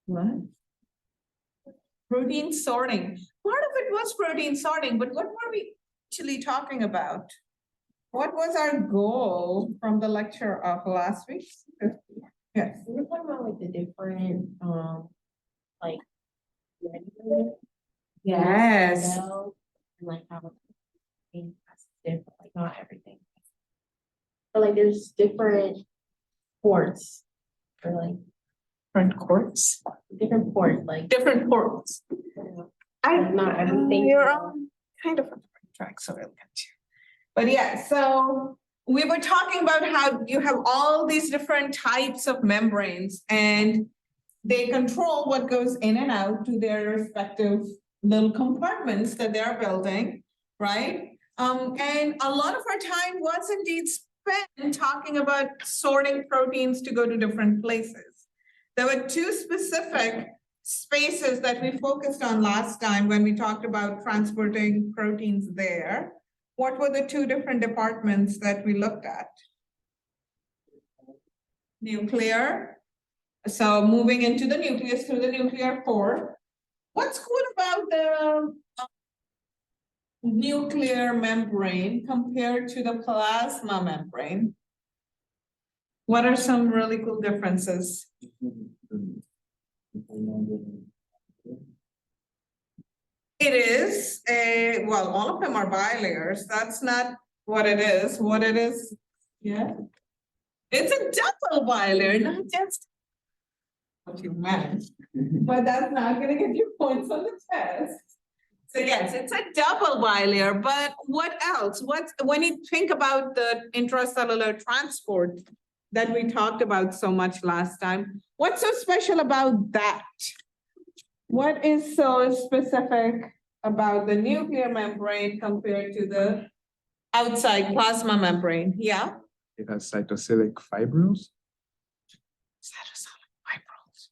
What? Protein sorting. Part of it was protein sorting, but what were we actually talking about? What was our goal from the lecture of last week? Yes. We were talking about like the different, like. Yes. And like how it's different, like not everything. But like there's different ports or like Different courts. different ports, like. Different ports. Like not everything. You're on kind of on the right track, so I'll get you. But yeah, so we were talking about how you have all these different types of membranes and they control what goes in and out to their respective little compartments that they're building, right? And a lot of our time was indeed spent talking about sorting proteins to go to different places. There were two specific spaces that we focused on last time when we talked about transporting proteins there. What were the two different departments that we looked at? Nuclear. So moving into the nucleus through the nuclear pore. What's cool about the nuclear membrane compared to the plasma membrane? What are some really cool differences? It is well, all of them are bilayers. That's not what it is. What it is, yeah. It's a double bilayer, not just what you meant, but that's not gonna give you points on the test. So yes, it's a double bilayer, but what else? When you think about the intracellular transport that we talked about so much last time, what's so special about that? What is so specific about the nuclear membrane compared to the outside plasma membrane? Yeah? It has cytosolic fibrils. Cytosolic fibrils.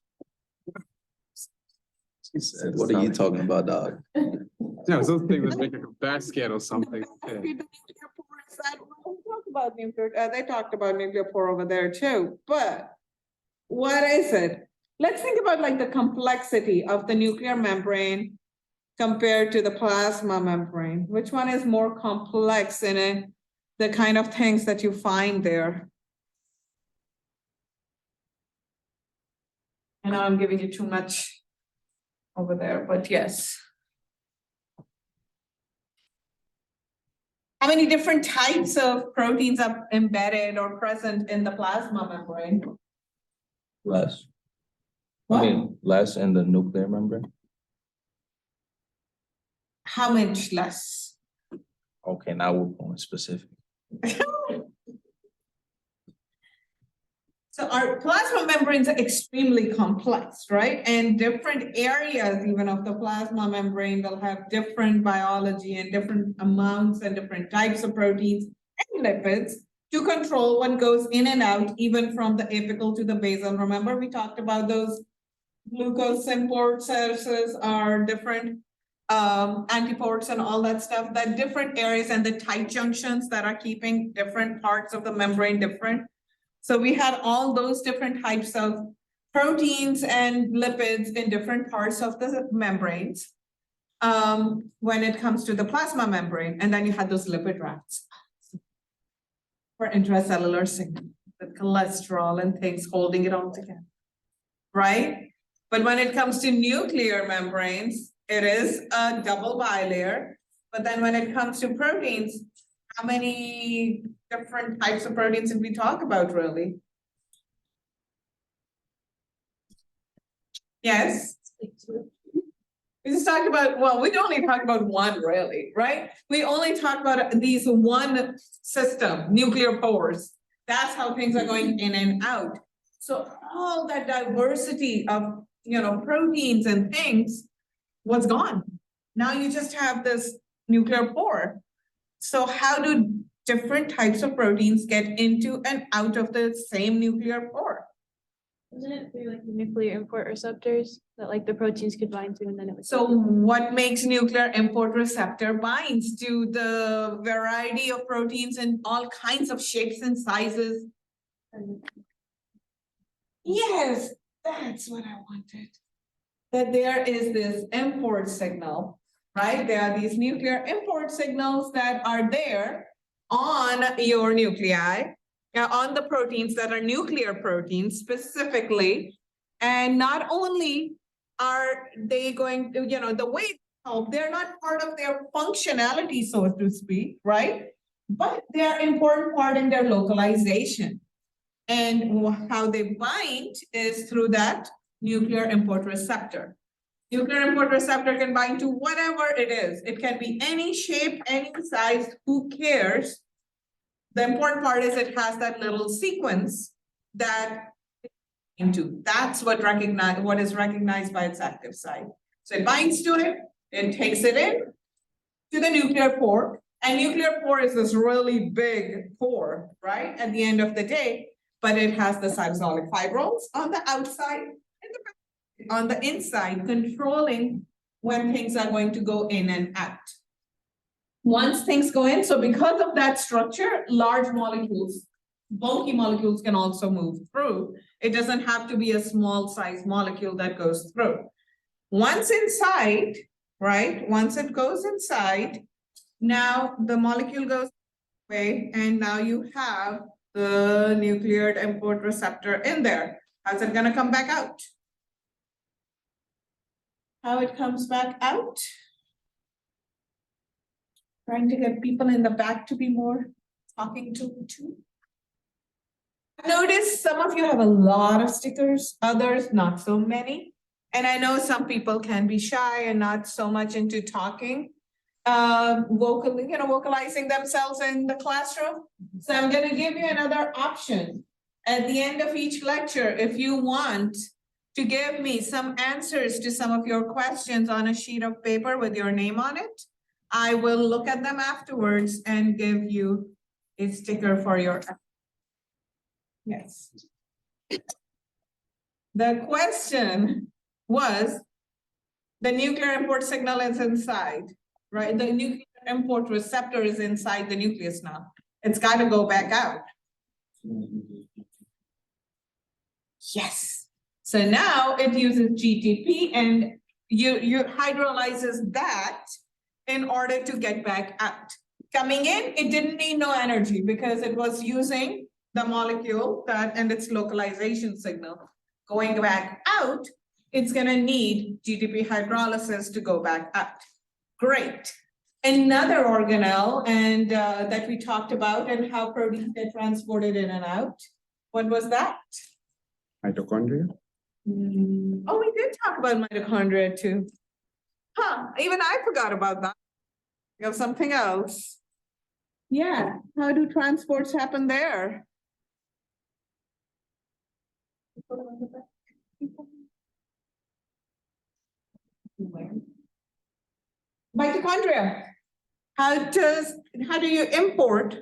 He said, what are you talking about, dog? Yeah, those things that make a basket or something. Yeah. They talked about nuclear pore over there too, but what is it? Let's think about like the complexity of the nuclear membrane compared to the plasma membrane. Which one is more complex in it? The kind of things that you find there. I know I'm giving you too much over there, but yes. How many different types of proteins are embedded or present in the plasma membrane? Less. What? I mean, less in the nuclear membrane. How much less? Okay, now we're going specific. So our plasma membranes are extremely complex, right? And different areas even of the plasma membrane will have different biology and different amounts and different types of proteins and lipids to control what goes in and out, even from the apical to the basal. Remember, we talked about those glucose import sources are different antiports and all that stuff, that different areas and the tight junctions that are keeping different parts of the membrane different. So we had all those different types of proteins and lipids in different parts of the membranes when it comes to the plasma membrane. And then you had those lipid rafts for intracellular signal with cholesterol and things holding it all together, right? But when it comes to nuclear membranes, it is a double bilayer. But then when it comes to proteins, how many different types of proteins did we talk about really? Yes. We just talked about, well, we only talked about one really, right? We only talked about these one system, nuclear pores. That's how things are going in and out. So all that diversity of, proteins and things was gone. Now you just have this nuclear pore. So how do different types of proteins get into and out of the same nuclear pore? Wasn't it through like the nuclear import receptors that like the proteins could bind to and then it would. So what makes nuclear import receptor binds to the variety of proteins in all kinds of shapes and sizes? Yes, That's what I wanted. That there is this import signal, right? There are these nuclear import signals that are there on your nuclei, on the proteins that are nuclear proteins specifically. And not only are they going to, the way they help, they're not part of their functionality, so to speak, right? But they're important part in their localization. And how they bind is through that nuclear import receptor. Nuclear import receptor can bind to whatever it is. It can be any shape, any size, who cares? The important part is it has that little sequence that into. That's what is recognized by its active site. So it binds to it, it takes it in to the nuclear pore, and nuclear pore is this really big pore, right? At the end of the day, but it has the cytosolic fibrils on the outside and on the inside, controlling when things are going to go in and out. Once things go in, so because of that structure, large molecules, bulky molecules can also move through. It doesn't have to be a small size molecule that goes through. Once inside, right? Once it goes inside, now the molecule goes away, and now you have the nuclear import receptor in there. How's it gonna come back out? How it comes back out? Trying to get people in the back to be more talking to too. Notice some of you have a lot of stickers, others not so many. And I know some people can be shy and not so much into talking, vocalizing themselves in the classroom. So I'm gonna give you another option. At the end of each lecture, if you want to give me some answers to some of your questions on a sheet of paper with your name on it, I will look at them afterwards and give you a sticker for your. Yes. The question was, the nuclear import signal is inside, right? The nuclear import receptor is inside the nucleus now. It's got to go back out. Yes. So now it uses GTP and you hydrolyzes that in order to get back out. Coming in, it didn't need no energy because it was using the molecule and its localization signal. Going back out, it's gonna need GTP hydrolysis to go back out. Great. Another organelle and that we talked about and how proteins get transported in and out. What was that? Mitochondria? Oh, we did talk about mitochondria too. Huh, even I forgot about that. You have something else. Yeah, how do transports happen there? Mitochondria. How do you import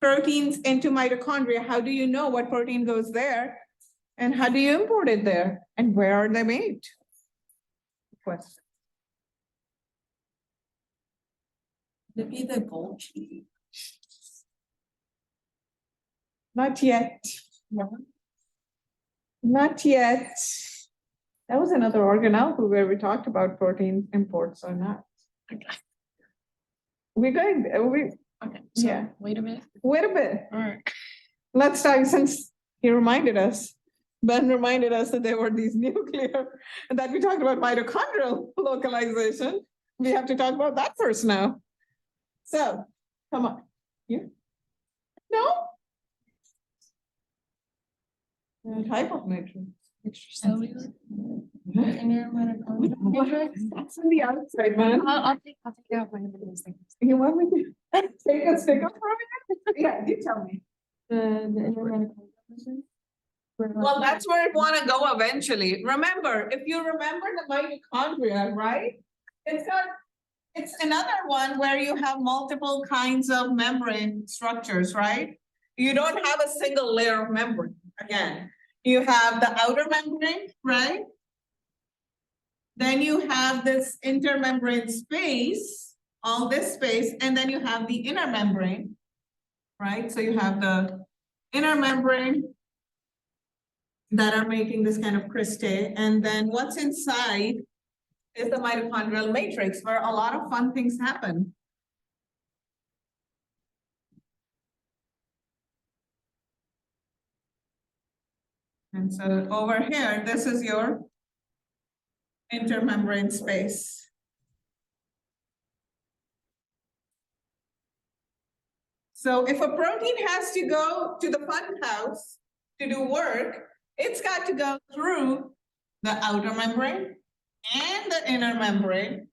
proteins into mitochondria? How do you know what protein goes there? And how do you import it there? And where are they made? Question. Maybe the Golgi. Not yet. No. Not yet. That was another organelle where we talked about protein imports or not. Okay. We're going, Okay, so Yeah. wait a minute. wait a bit. All right. Let's start since he reminded us. Ben reminded us that there were these nuclear, and that we talked about mitochondrial localization. We have to talk about that first now. So, come on. You? No? Type of matrix. Extracellular. Inner mitochondria. That's on the outside, man. I'll take it out when those things. You want me to take a sticker from it? Yeah, you tell me. The inner mitochondria. Well, that's where it want to go eventually. Remember, if you remember the mitochondria, right? It's another one where you have multiple kinds of membrane structures, right? You don't have a single layer of membrane. Again, you have the outer membrane, right? Then you have this intermembrane space, all this space, and then you have the inner membrane, right? So you have the inner membrane, that are making this kind of cristae. And then what's inside is the mitochondrial matrix where a lot of fun things happen. And so over here, this is your intermembrane space. So if a protein has to go to the fun house to do work, it's got to go through the outer membrane and the inner membrane,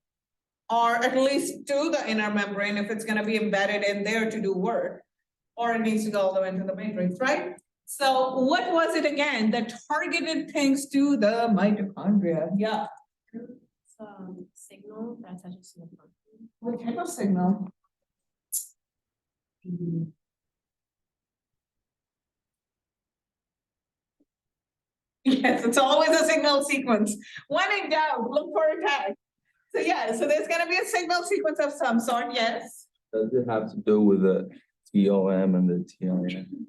or at least to the inner membrane if it's going to be embedded in there to do work, or it needs to go all the way into the matrix, right? So what was it again that targeted things to the mitochondria? Yeah. Signal that attaches to the protein. What kind of signal? Yes, it's always a signal sequence. When in doubt, look for a tag. So yeah, so there's gonna be a signal sequence of some sort, yes. Does it have to do with the TOM and the TIM?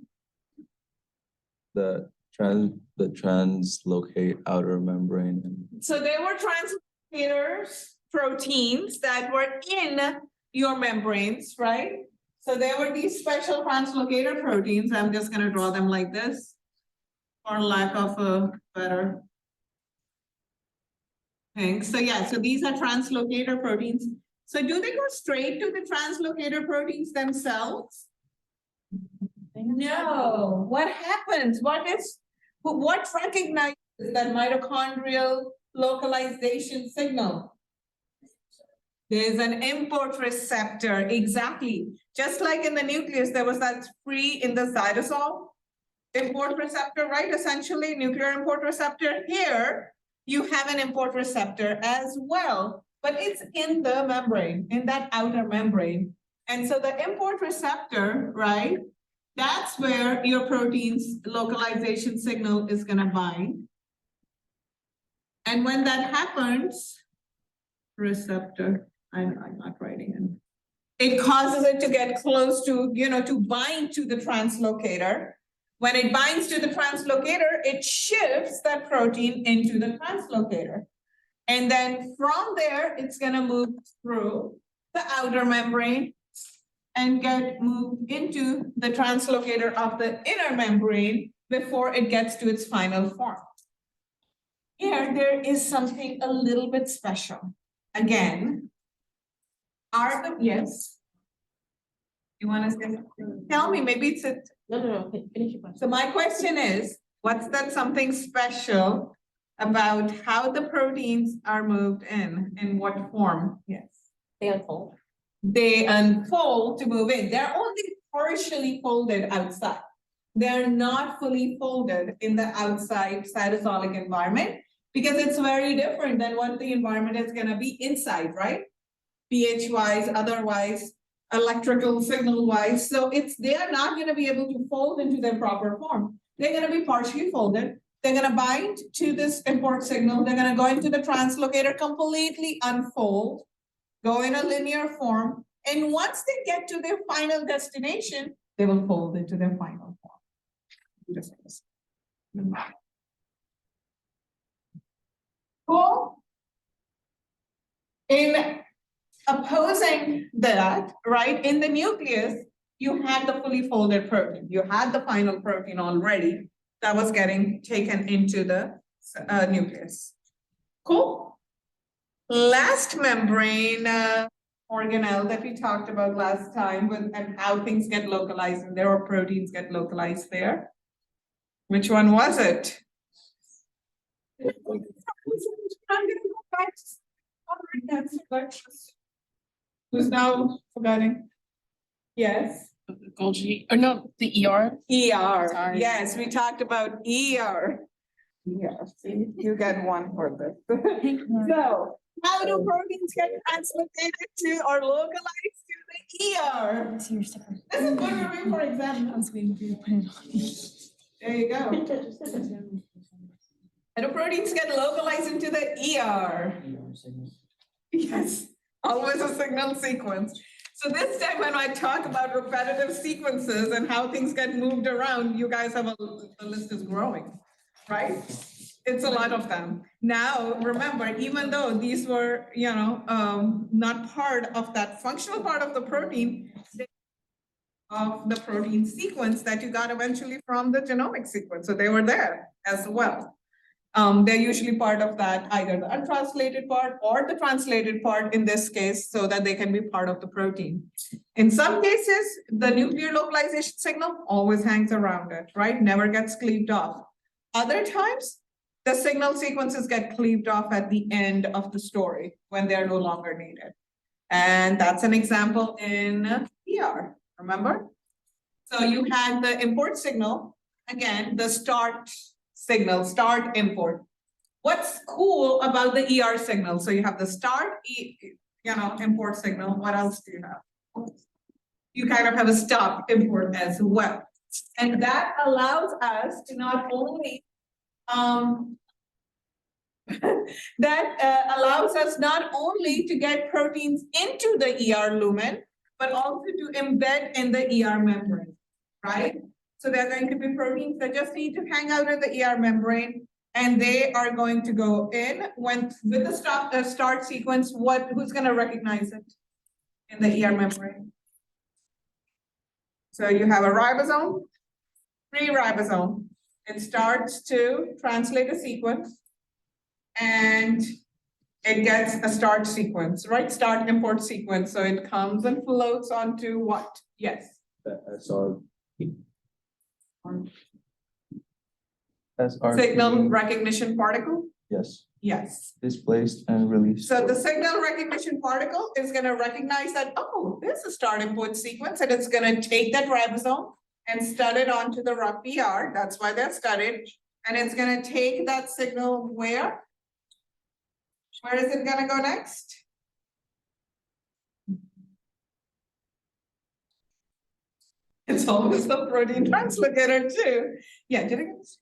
The translocate outer membrane. So there were translocators, proteins that were in your membranes, right? So there were these special translocator proteins. I'm just gonna draw them like this, for lack of a better thing. So yeah, so these are translocator proteins. So do they go straight to the translocator proteins themselves? No. What happens? What recognizes that mitochondrial localization signal? There's an import receptor, exactly. Just like in the nucleus, there was that free in the cytosol import receptor, right? Essentially, nuclear import receptor. Here, you have an import receptor as well, but it's in the membrane, in that outer membrane. And so the import receptor, right? That's where your protein's localization signal is gonna bind. And when that happens, receptor, I'm not writing in. It causes it to get close to, to bind to the translocator. When it binds to the translocator, it shifts that protein into the translocator. And then from there, it's gonna move through the outer membrane and get moved into the translocator of the inner membrane before it gets to its final form. Here, there is something a little bit special. Again, yes? You want to say something? Tell me, maybe it's a. No, finish your question. So my question is, what's that something special about how the proteins are moved in what form? Yes. They unfold. They unfold to move in. They're only partially folded outside. They're not fully folded in the outside cytosolic environment because it's very different than what the environment is going to be inside, right? pH wise, otherwise, electrical signal wise. So they are not going to be able to fold into their proper form. They're going to be partially folded. They're going to bind to this import signal. They're going to go into the translocator, completely unfold, go in a linear form. And once they get to their final destination, they will fold into their final form. Cool. In opposing that, right, in the nucleus, you had the fully folded protein. You had the final protein already that was getting taken into the nucleus. Cool. Last membrane organelle that we talked about last time and how things get localized and there, or proteins get localized there. Which one was it? I'm gonna go back to who's now forgetting? Yes. Golgi, or no, the ER. ER. Sorry. Yes, we talked about ER. Yes, you get one for this. So, how do proteins get translocated to or localized to the ER? This is good review for example. I was waiting for you to put it on. There you go. How do proteins get localized into the ER? Yes, always a signal sequence. So this time when I talk about repetitive sequences and how things get moved around, you guys have the list is growing. right? It's a lot of them. Now, remember, even though these were, not part of that functional part of the protein, of the protein sequence that you got eventually from the genomic sequence. So they were there as well. They're usually part of that, either the untranslated part or the translated part in this case, so that they can be part of the protein. In some cases, the nuclear localization signal always hangs around it, right? Never gets cleaved off. Other times, the signal sequences get cleaved off at the end of the story when they're no longer needed. And that's an example in ER, remember? So you had the import signal, again, the start signal, start import. What's cool about the ER signal? So you have the start, import signal. What else do you have? You kind of have a stop import as well. And that allows us to not only allows us not only to get proteins into the ER lumen, but also to embed in the ER membrane, right? So they're going to be proteins that just need to hang out in the ER membrane, and they are going to go in with the start sequence. Who's going to recognize it in the ER membrane? So you have a ribosome, free ribosome. It starts to translate a sequence, and it gets a start sequence, right? Start import sequence. So it comes and floats onto what? Yes. Signal recognition particle? Yes, Yes. displaced and released. So the signal recognition particle is going to recognize that, oh, there's a start import sequence, and it's going to take that ribosome and stud it onto the rough PR. That's why they're studded. And it's going to take that signal where? Where is it going to go next? It's almost the protein translocator too. Yeah, did I get this?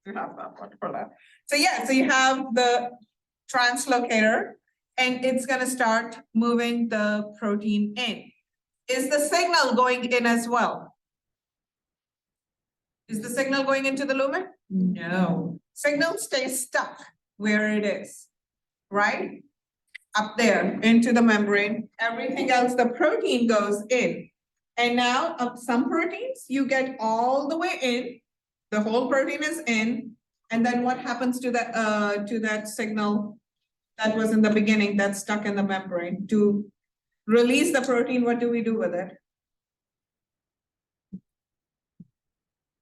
You have that one for that. So yeah, so you have the translocator, and it's going to start moving the protein in. Is the signal going in as well? Is the signal going into the lumen? No. Signal stays stuck where it is, right? Up there into the membrane. Everything else, the protein goes in. And now some proteins, you get all the way in, the whole protein is in, and then what happens to that signal that was in the beginning that's stuck in the membrane? To release the protein, what do we do with it?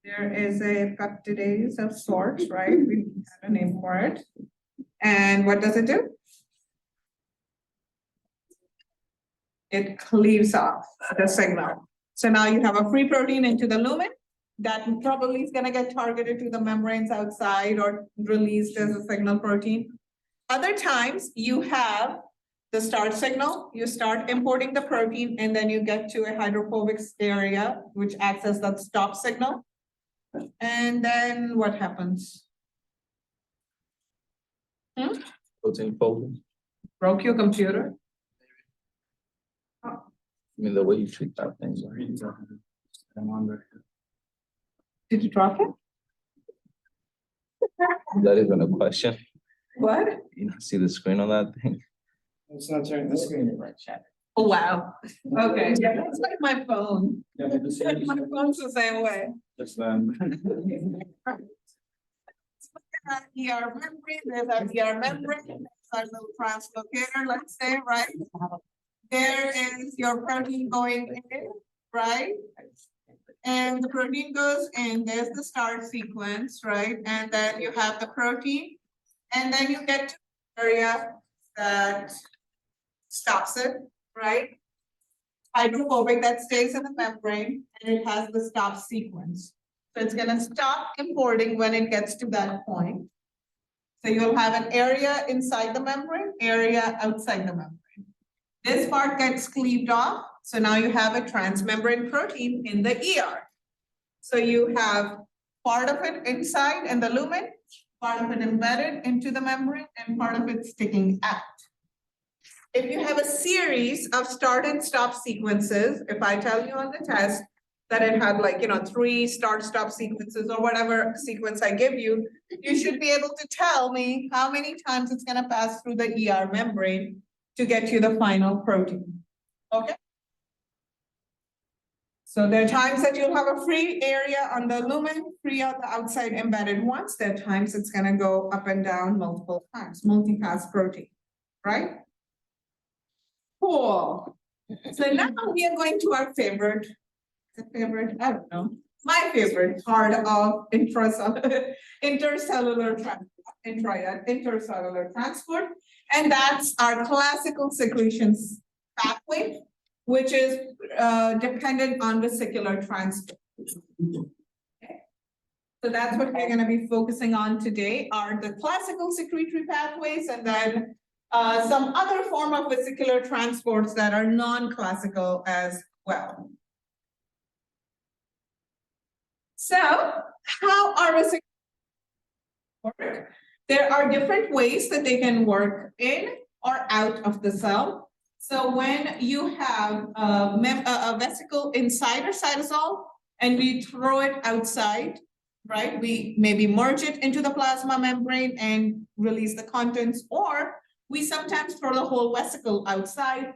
There is a peptidase of sorts, right? We have a name for it. And what does it do? It cleaves off the signal. So now you have a free protein into the lumen that probably is going to get targeted to the membranes outside or released as a signal protein. Other times you have the start signal, you start importing the protein, and then you get to a hydrophobic area, which acts as that stop signal. And then what happens? Protein folding. Broke your computer? I mean, the way you treat that thing. Did you drop it? That isn't a question. What? You not see the screen on that thing? It's not turning the screen right, chat. Oh, wow. Okay, yeah, that's like my phone. My phone's the same way. Just then. ER membrane, there's our ER membrane, there's our little translocator, let's say, right? There is your protein going in, right? And the protein goes in, there's the start sequence, right? And then you have the protein, and then you get to the area that stops it, right? Hydrophobic that stays in the membrane, and it has the stop sequence. So it's gonna stop importing when it gets to that point. So you'll have an area inside the membrane, area outside the membrane. This part gets cleaved off, so now you have a transmembrane protein in the ER. So you have part of it inside in the lumen, part of it embedded into the membrane, and part of it sticking out. If you have a series of start and stop sequences, if I tell you on the test, that it had like, 3 start-stop sequences or whatever sequence I give you, you should be able to tell me how many times it's gonna pass through the ER membrane to get you the final protein, okay? So there are times that you'll have a free area on the lumen, free on the outside embedded ones. There are times it's gonna go up and down multiple times, multi-pass protein, right? Cool. So now we are going to our favorite, I don't know, my favorite part of intercellular transport, and that's our classical secretions pathway, which is dependent on vesicular transport. Okay. So that's what we're going to be focusing on today, are the classical secretory pathways, and then some other form of vesicular transports that are non-classical as well. So how are vesicular work? There are different ways that they can work in or out of the cell. So when you have a vesicle inside our cytosol and we throw it outside, right? We maybe merge it into the plasma membrane and release the contents, or we sometimes throw the whole vesicle outside.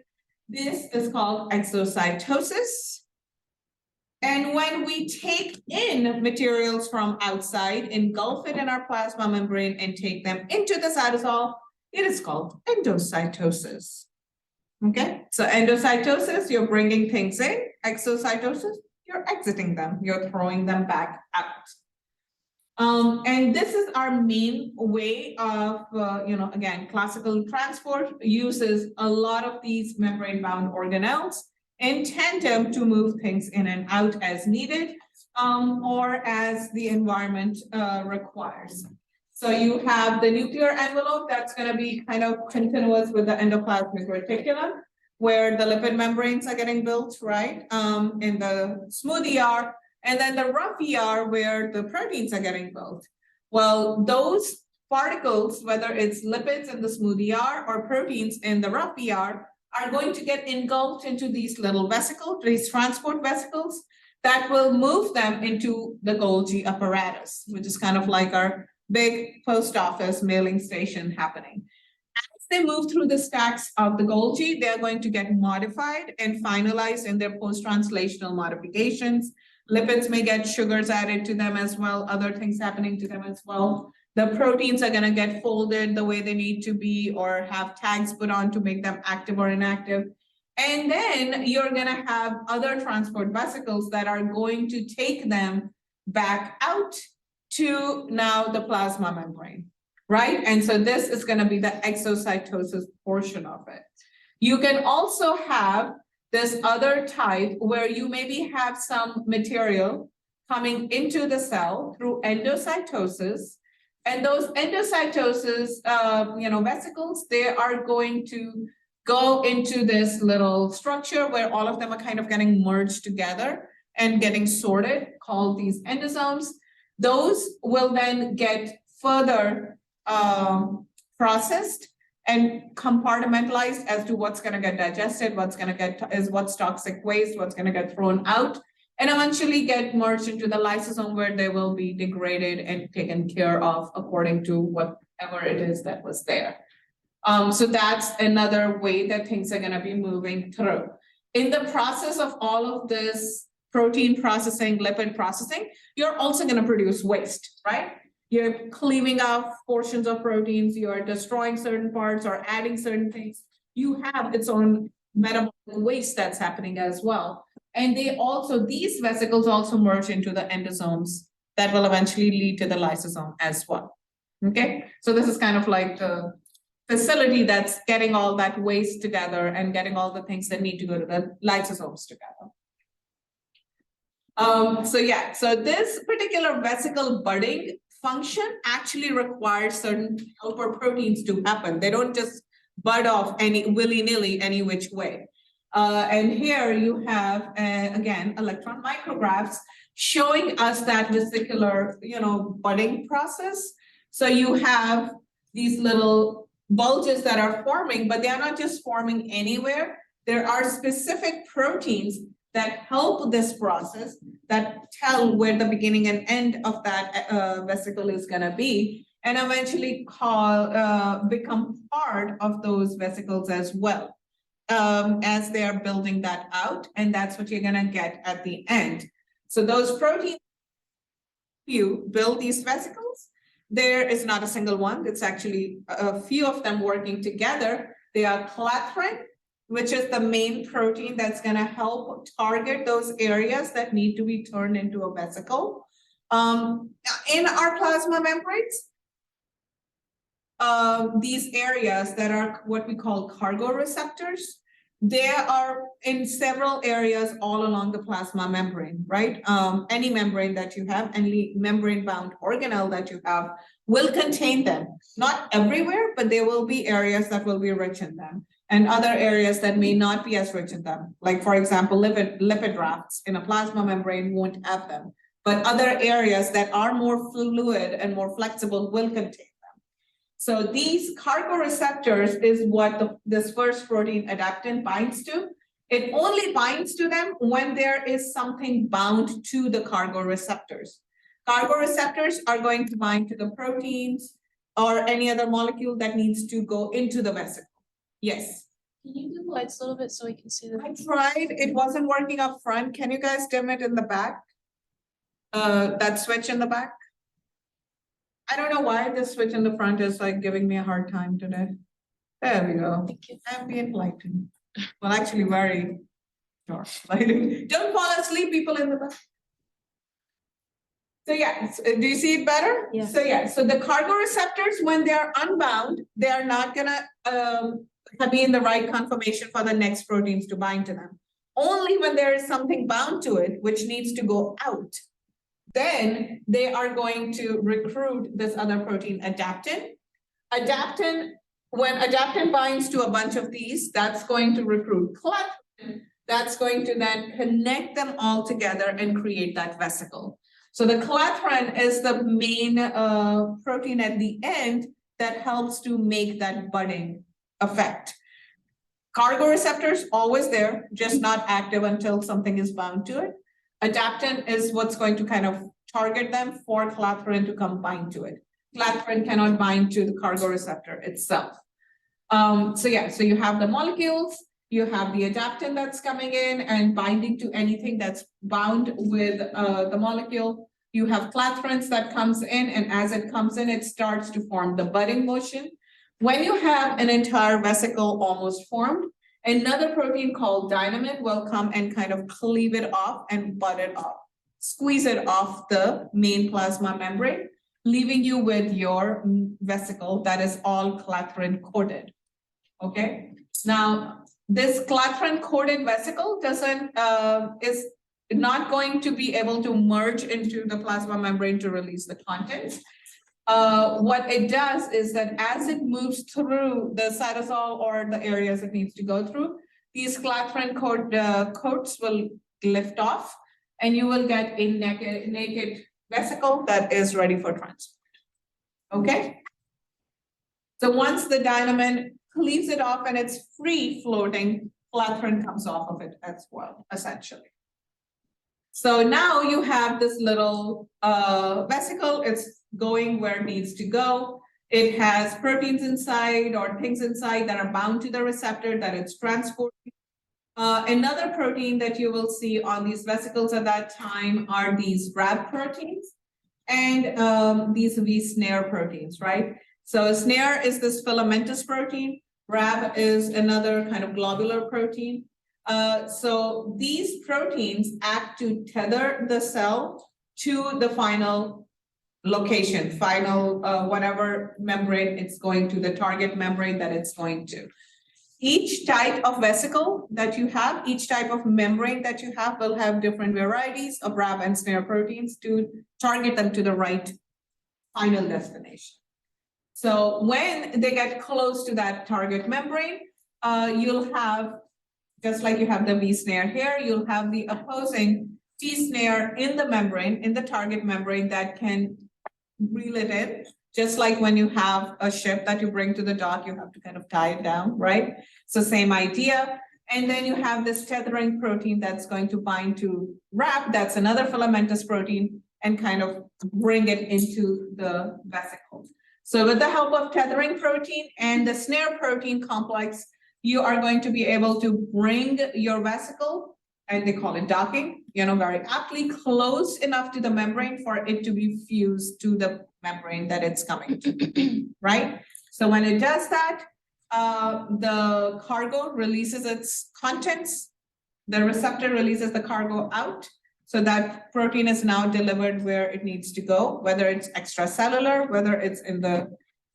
This is called exocytosis. And when we take in materials from outside, engulf it in our plasma membrane and take them into the cytosol, it is called endocytosis. Okay, so endocytosis, you're bringing things in. Exocytosis, you're exiting them. You're throwing them back out. And this is our main way of, again, classical transport uses a lot of these membrane-bound organelles in tandem to move things in and out as needed, or as the environment requires. So you have the nuclear envelope that's going to be kind of continuous with the endoplasmic reticulum, where the lipid membranes are getting built, right, in the smooth ER, and then the rough ER where the proteins are getting built. Well, those particles, whether it's lipids in the smooth ER or proteins in the rough ER, are going to get engulfed into these little vesicles, these transport vesicles, that will move them into the Golgi apparatus, which is kind of like our big post office mailing station happening. As they move through the stacks of the Golgi, they're going to get modified and finalized in their post-translational modifications. Lipids may get sugars added to them as well, other things happening to them as well. The proteins are going to get folded the way they need to be, or have tags put on to make them active or inactive. And then you're going to have other transport vesicles that are going to take them back out to now the plasma membrane, right? And so this is going to be the exocytosis portion of it. You can also have this other type where you maybe have some material coming into the cell through endocytosis. And those endocytosis, vesicles, they are going to go into this little structure where all of them are kind of getting merged together and getting sorted, called these endosomes. Those will then get further processed and compartmentalized as to what's going to get digested, what's toxic waste, what's going to get thrown out, and eventually get merged into the lysosome, where they will be degraded and taken care of according to whatever it is that was there. So that's another way that things are going to be moving through. In the process of all of this protein processing, lipid processing, you're also going to produce waste, right? You're cleaving off portions of proteins, you're destroying certain parts or adding certain things. You have its own metabolic waste that's happening as well. And these vesicles also merge into the endosomes that will eventually lead to the lysosome as well. Okay, so this is kind of like the facility that's getting all that waste together and getting all the things that need to go to the lysosomes together. So this particular vesicle budding function actually requires certain helper proteins to happen. They don't just bud off willy-nilly any which way. And here you have, again, electron micrographs showing us that vesicular, budding process. So you have these little bulges that are forming, but they are not just forming anywhere. There are specific proteins that help this process, that tell where the beginning and end of that vesicle is gonna be, and eventually become part of those vesicles as well, as they are building that out, and that's what you're gonna get at the end. So those proteins, you build these vesicles, there is not a single one, it's actually a few of them working together. They are clathrin, which is the main protein that's gonna help target those areas that need to be turned into a vesicle. In our plasma membranes, these areas that are what we call cargo receptors, they are in several areas all along the plasma membrane, right? Any membrane that you have, any membrane-bound organelle that you have will contain them. Not everywhere, but there will be areas that will be rich in them, and other areas that may not be as rich in them. Like, for example, lipid rafts in a plasma membrane won't have them, but other areas that are more fluid and more flexible will contain them. So these cargo receptors is what this first protein adaptin binds to. It only binds to them when there is something bound to the cargo receptors. Cargo receptors are going to bind to the proteins or any other molecule that needs to go into the vesicle. Yes. Can you do the lights a little bit so we can see I the? tried, it wasn't working up front. Can you guys dim it in the back? That switch in the back? I don't know why this switch in the front is like giving me a hard time today. There we go. Thank you. Ambient lighting. Well, actually very dark lighting. Don't fall asleep, people in the back. So yeah, do you see it better? Yeah. So yeah, so the cargo receptors, when they're unbound, they are not gonna be in the right conformation for the next proteins to bind to them. Only when there is something bound to it, which needs to go out, then they are going to recruit this other protein, adaptin. When adaptin binds to a bunch of these, that's going to recruit clathrin. That's going to then connect them all together and create that vesicle. So the clathrin is the main protein at the end that helps to make that budding effect. Cargo receptors always there, just not active until something is bound to it. Adaptin is what's going to kind of target them for clathrin to come bind to it. Clathrin cannot bind to the cargo receptor itself. So yeah, so you have the molecules, you have the adaptin that's coming in and binding to anything that's bound with the molecule. You have clathrins that comes in, and as it comes in, it starts to form the budding motion. When you have an entire vesicle almost formed, another protein called dynamin will come and kind of cleave it off and bud it off, squeeze it off the main plasma membrane, leaving you with your vesicle that is all clathrin coated. Okay, now this clathrin coated vesicle is not going to be able to merge into the plasma membrane to release the contents. What it does is that as it moves through the cytosol or the areas it needs to go through, these clathrin coats will lift off, and you will get a naked vesicle that is ready for transport. Okay? So once the dynamin cleaves it off and it's free floating, clathrin comes off of it as well, essentially. So now you have this little vesicle, it's going where it needs to go. It has proteins inside or things inside that are bound to the receptor that it's transporting. Another protein that you will see on these vesicles at that time are these Rab proteins and these V-snare proteins, right? So snare is this filamentous protein. Rab is another kind of globular protein. So these proteins act to tether the cell to the final location, whatever membrane it's going to, the target membrane that it's going to. Each type of vesicle that you have, each type of membrane that you have will have different varieties of Rab and snare proteins to target them to the right final destination. So when they get close to that target membrane, you'll have, just like you have the V snare here, you'll have the opposing T snare in the membrane, in the target membrane that can reel it in. Just like when you have a ship that you bring to the dock, you have to kind of tie it down, right? So same idea. And then you have this tethering protein that's going to bind to wrap, that's another filamentous protein, and kind of bring it into the vesicle. So with the help of tethering protein and the snare protein complex, you are going to be able to bring your vesicle, and they call it docking, very aptly close enough to the membrane for it to be fused to the membrane that it's coming to, right? So when it does that, the cargo releases its contents, the receptor releases the cargo out, so that protein is now delivered where it needs to go, whether it's extracellular, whether it's in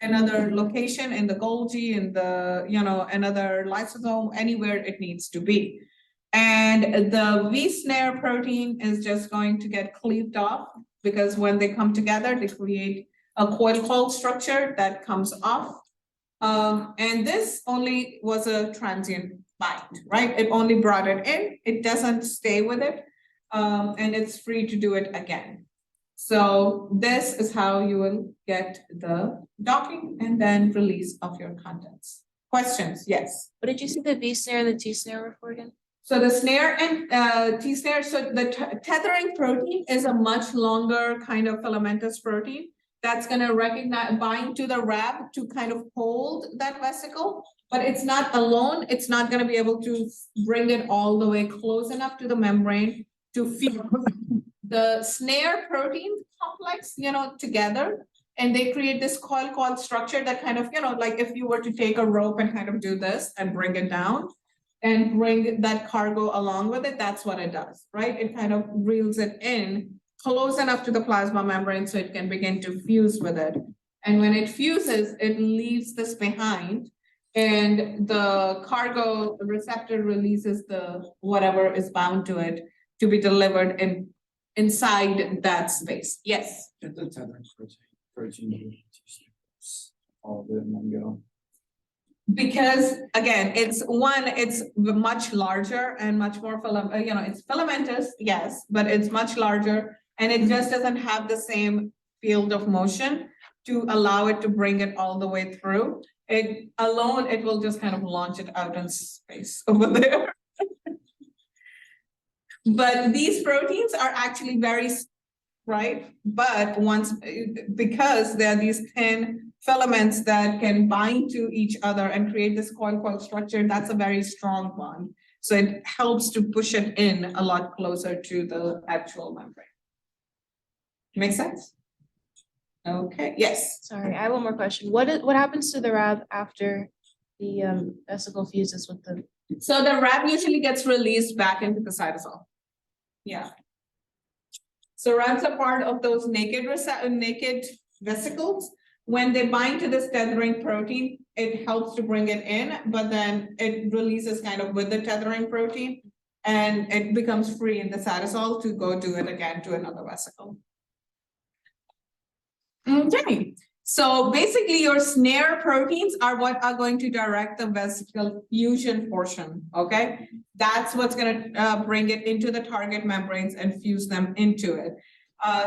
another location, in the Golgi, in the, another lysosome, anywhere it needs to be. And the V-snare protein is just going to get cleaved off, because when they come together, they create a coil structure that comes off. And this only was a transient bind, right? It only brought it in, it doesn't stay with it, and it's free to do it again. So this is how you will get the docking and then release of your contents. Questions? Yes. What did you say the V snare and the T snare were for again? So the snare and T snare, so the tethering protein is a much longer kind of filamentous protein that's going to bind to the wrap to kind of hold that vesicle, but it's not alone. It's not going to be able to bring it all the way close enough to the membrane to fuse the snare protein complex, together, and they create this coil structure that kind of, like if you were to take a rope and kind of do this and bring it down and bring that cargo along with it, that's what it does, right? It kind of reels it in close enough to the plasma membrane so it can begin to fuse with it. And when it fuses, it leaves this behind, and the cargo receptor releases the whatever is bound to it to be delivered inside that space. Yes. Get the tethering protein all of it in one go. Because again, it's much larger and much more it's filamentous, yes, but it's much larger, and it just doesn't have the same field of motion to allow it to bring it all the way through. It will just kind of launch it out in space over there. But these proteins are actually very, right? But because there are these thin filaments that can bind to each other and create this coil structure, that's a very strong bond. So it helps to push it in a lot closer to the actual membrane. Make sense? Okay, yes. Sorry, I have one more question. What happens to the wrap after the vesicle fuses with the? So the wrap usually gets released back into the cytosol. Yeah. So wraps are part of those naked vesicles. When they bind to this tethering protein, it helps to bring it in, but then it releases kind of with the tethering protein, and it becomes free in the cytosol to go do it again to another vesicle. Okay, so basically your snare proteins are what are going to direct the vesicle fusion portion, okay? That's what's gonna bring it into the target membranes and fuse them into it.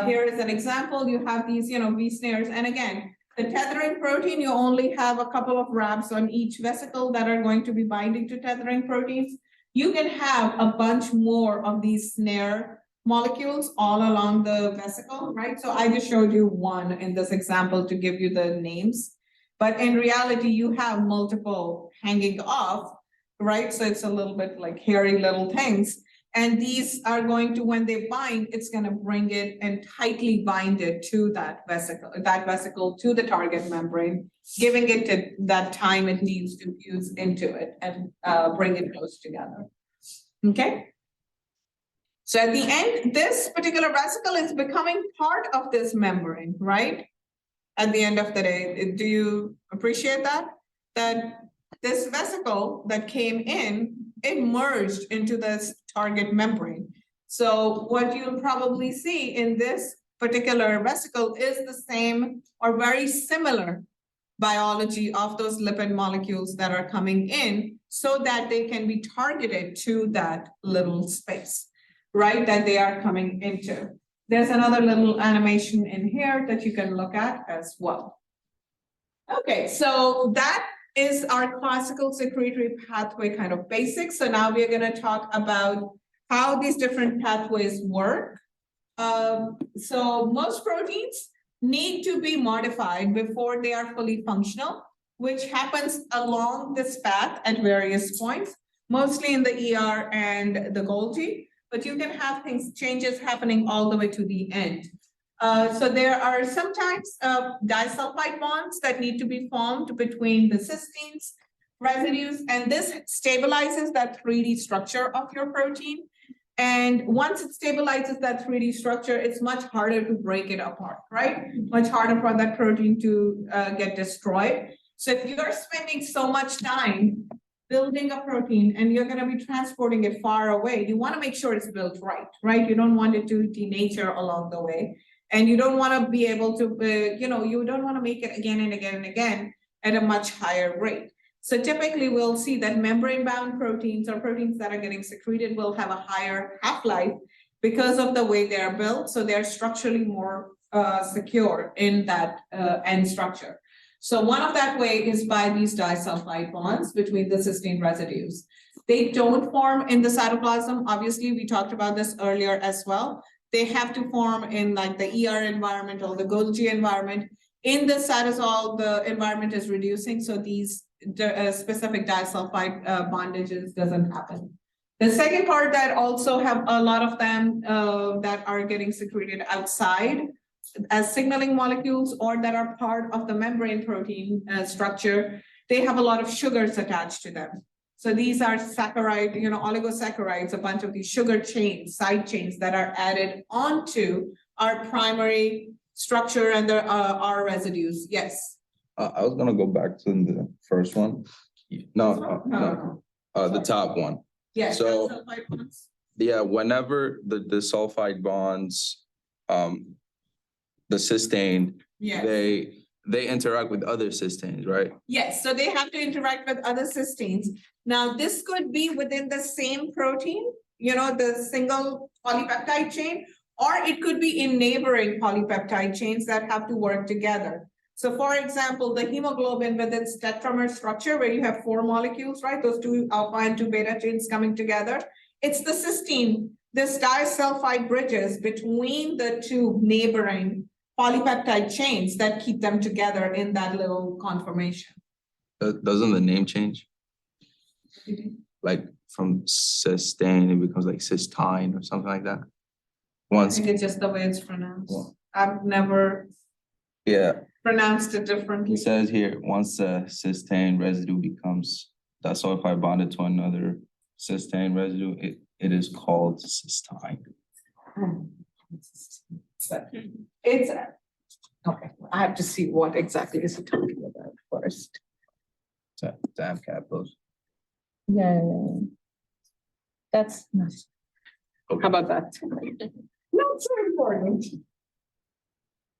Here is an example. You have these, V snares, and again, the tethering protein, you only have a couple of wraps on each vesicle that are going to be binding to tethering proteins. You can have a bunch more of these snare molecules all along the vesicle, right? So I just showed you one in this example to give you the names, but in reality, you have multiple hanging off, right? So it's a little bit like hairy little things. And these are going to, when they bind, it's going to bring it and tightly bind it to that vesicle to the target membrane, giving it that time it needs to fuse into it and bring it close together. Okay. So at the end, this particular vesicle is becoming part of this membrane, right? At the end of the day, do you appreciate that? That this vesicle that came in, it merged into this target membrane. So what you'll probably see in this particular vesicle is the same or very similar biology of those lipid molecules that are coming in so that they can be targeted to that little space, right, that they are coming into. There's another little animation in here that you can look at as well. Okay, so that is our classical secretory pathway kind of basics. So now we're gonna talk about how these different pathways work. So most proteins need to be modified before they are fully functional, which happens along this path at various points, mostly in the ER and the Golgi, but you can have changes happening all the way to the end. So there are sometimes disulfide bonds that need to be formed between the cysteines, residues, and this stabilizes that 3D structure of your protein. And once it stabilizes that 3D structure, it's much harder to break it apart, right? Much harder for that protein to get destroyed. So if you're spending so much time building a protein and you're gonna be transporting it far away, you wanna make sure it's built right? You don't want it to denature along the way. And you don't wanna be able to, you don't wanna make it again and again and again at a much higher rate. So typically we'll see that membrane-bound proteins or proteins that are getting secreted will have a higher half-life because of the way they're built. So they're structurally more secure in that end structure. So one of that way is by these disulfide bonds between the cysteine residues. They don't form in the cytoplasm. Obviously, we talked about this earlier as well. They have to form in like the ER environment or the Golgi environment. In the cytosol, the environment is reducing, so these specific disulfide bondages doesn't happen. The second part that also have a lot of them that are getting secreted outside as signaling molecules or that are part of the membrane protein structure, they have a lot of sugars attached to them. So these are saccharide, oligosaccharides, a bunch of these sugar chains, side chains that are added onto our primary structure and there are residues. Yes. I was gonna go back to the first one. No, the top one. Yes. So- disulfide bonds. Yeah, whenever the sulfide bonds, the cysteine, Yes. they interact with other cysteines, right? Yes, so they have to interact with other cysteines. Now, this could be within the same protein, the single polypeptide chain, or it could be in neighboring polypeptide chains that have to work together. So for example, the hemoglobin with its tetramer structure where you have 4 molecules, right? Those 2 alpha and 2 beta chains coming together. It's the cysteine, this disulfide bridges between the 2 neighboring polypeptide chains that keep them together in that little conformation. Doesn't the name change? Like from cysteine, it becomes like cystine or something like that? I Once, think it's just the way it's pronounced. Well- I've never yeah, pronounced it differently. it says here, once the cysteine residue becomes disulfide bonded to another cysteine residue, it is called cystine. But it's, okay, I have to see what exactly is he talking about first. Damn capitals. Yeah. That's nice. How about that? Not so important.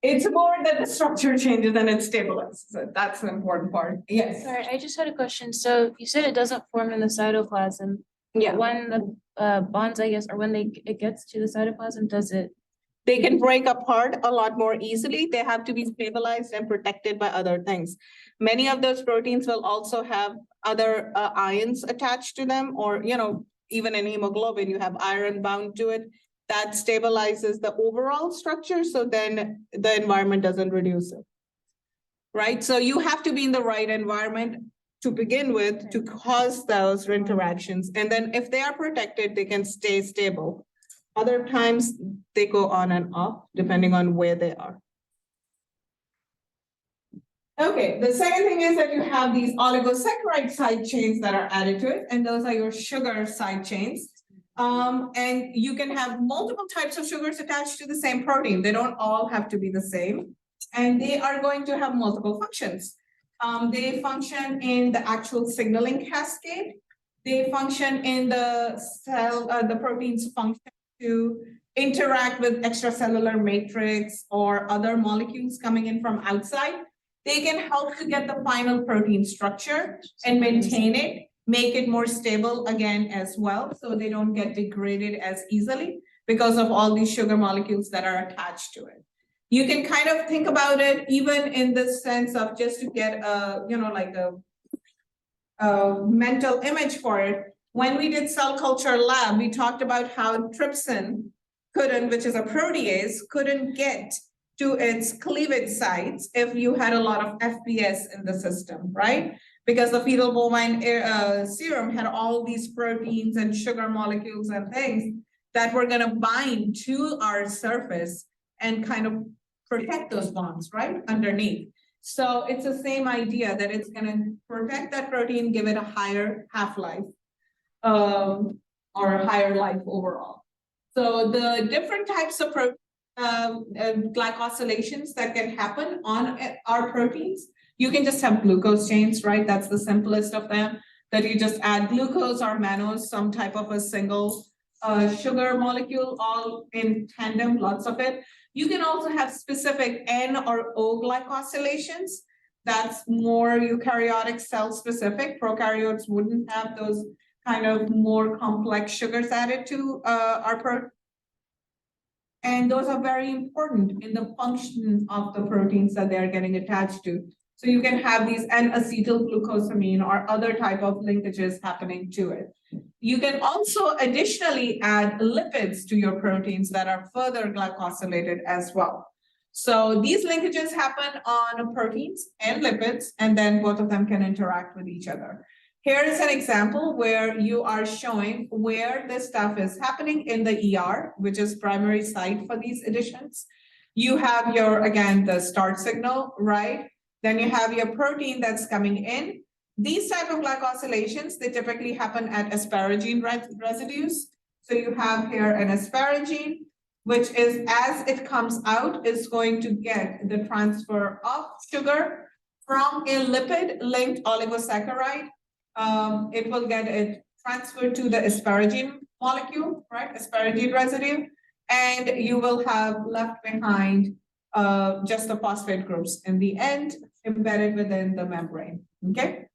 It's more that the structure changes and it stabilizes. So that's the important part. Yes. Sorry, I just had a question. So you said it doesn't form in the cytoplasm. Yeah. When the bonds, I guess, or when it gets to the cytoplasm, does it? They can break apart a lot more easily. They have to be stabilized and protected by other things. Many of those proteins will also have other ions attached to them, or, even in hemoglobin, you have iron bound to it. That stabilizes the overall structure, so then the environment doesn't reduce it. Right? So you have to be in the right environment to begin with to cause those interactions. And then if they are protected, they can stay stable. Other times they go on and off depending on where they are. Okay, the second thing is that you have these oligosaccharide side chains that are added to it, and those are your sugar side chains. And you can have multiple types of sugars attached to the same protein. They don't all have to be the same, and they are going to have multiple functions. They function in the actual signaling cascade. They function in the cell, the protein's function to interact with extracellular matrix or other molecules coming in from outside. They can help to get the final protein structure and maintain it, make it more stable again as well, so they don't get degraded as easily because of all these sugar molecules that are attached to it. You can kind of think about it even in the sense of just to get a, like a mental image for it. When we did cell culture lab, we talked about how trypsin couldn't, which is a protease, couldn't get to its cleavage sites if you had a lot of FPS in the system, right? Because the fetal bovine serum had all these proteins and sugar molecules and things that were gonna bind to our surface and kind of protect those bonds, right, underneath. So it's the same idea that it's gonna protect that protein, give it a higher half-life, or a higher life overall. So the different types of glycosylations that can happen on our proteins, you can just have glucose chains, right? That's the simplest of them, that you just add glucose or mannose, some type of a single sugar molecule, all in tandem, lots of it. You can also have specific N or O glycosylations. That's more eukaryotic cell specific. Prokaryotes wouldn't have those kind of more complex sugars added to our protein. And those are very important in the function of the proteins that they're getting attached to. So you can have these N-acetylglucosamine or other type of linkages happening to it. You can also additionally add lipids to your proteins that are further glycosylated as well. So these linkages happen on proteins and lipids, and then both of them can interact with each other. Here is an example where you are showing where this stuff is happening in the ER, which is primary site for these additions. You have your, again, the start signal, right? Then you have your protein that's coming in. These type of glycosylations, they typically happen at asparagine residues. So you have here an asparagine, which is, as it comes out, is going to get the transfer of sugar from a lipid-linked oligosaccharide. It will get it transferred to the asparagine molecule, right? Asparagine residue, and you will have left behind just the phosphate groups in the end, embedded within the membrane, okay?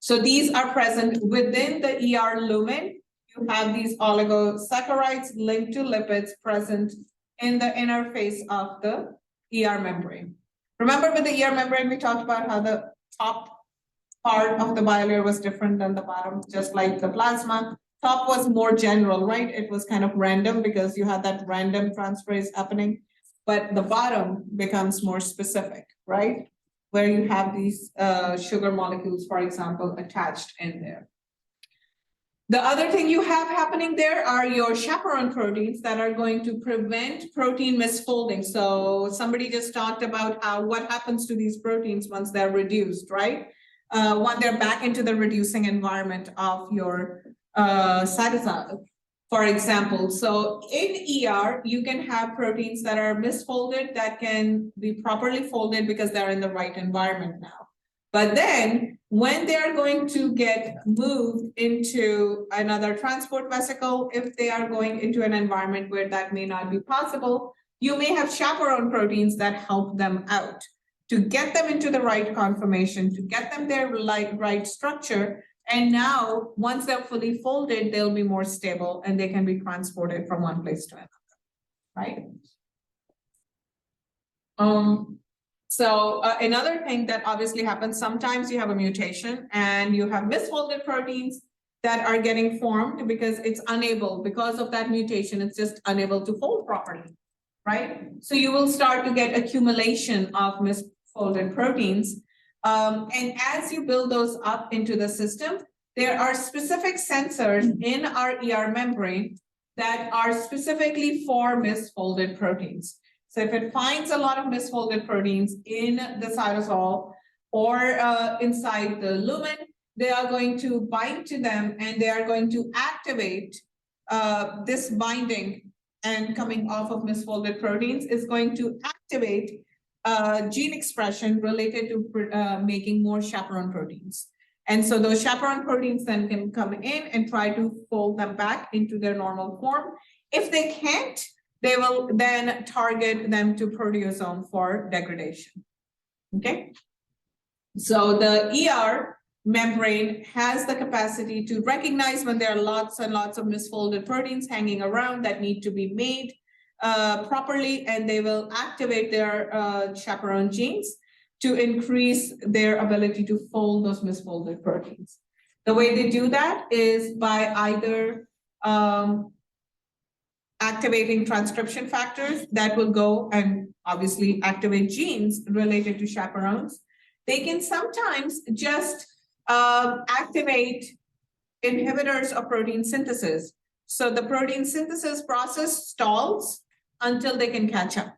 So these are present within the ER lumen. You have these oligosaccharides linked to lipids present in the inner face of the ER membrane. Remember with the ER membrane, we talked about how the top part of the bilayer was different than the bottom, just like the plasma. Top was more general, right? It was kind of random because you had that random transferase happening, but the bottom becomes more specific, right? Where you have these sugar molecules, for example, attached in there. The other thing you have happening there are your chaperone proteins that are going to prevent protein misfolding. So somebody just talked about what happens to these proteins once they're reduced, right? When they're back into the reducing environment of your cytosol, for example. So in ER, you can have proteins that are misfolded that can be properly folded because they're in the right environment now. But then when they're going to get moved into another transport vesicle, if they are going into an environment where that may not be possible, you may have chaperone proteins that help them out to get them into the right conformation, to get them their right structure. And now, once they're fully folded, they'll be more stable and they can be transported from one place to another, right? So another thing that obviously happens, sometimes you have a mutation and you have misfolded proteins that are getting formed because it's unable, because of that mutation, it's just unable to fold properly, right? So you will start to get accumulation of misfolded proteins. And as you build those up into the system, there are specific sensors in our ER membrane that are specifically for misfolded proteins. So if it finds a lot of misfolded proteins in the cytosol or inside the lumen, they are going to bind to them and they are going to activate this binding, and coming off of misfolded proteins is going to activate gene expression related to making more chaperone proteins. And so those chaperone proteins then can come in and try to fold them back into their normal form. If they can't, they will then target them to proteasome for degradation, okay? So the ER membrane has the capacity to recognize when there are lots and lots of misfolded proteins hanging around that need to be made properly, and they will activate their chaperone genes to increase their ability to fold those misfolded proteins. The way they do that is by either activating transcription factors that will go and obviously activate genes related to chaperones. They can sometimes just activate inhibitors of protein synthesis. So the protein synthesis process stalls until they can catch up,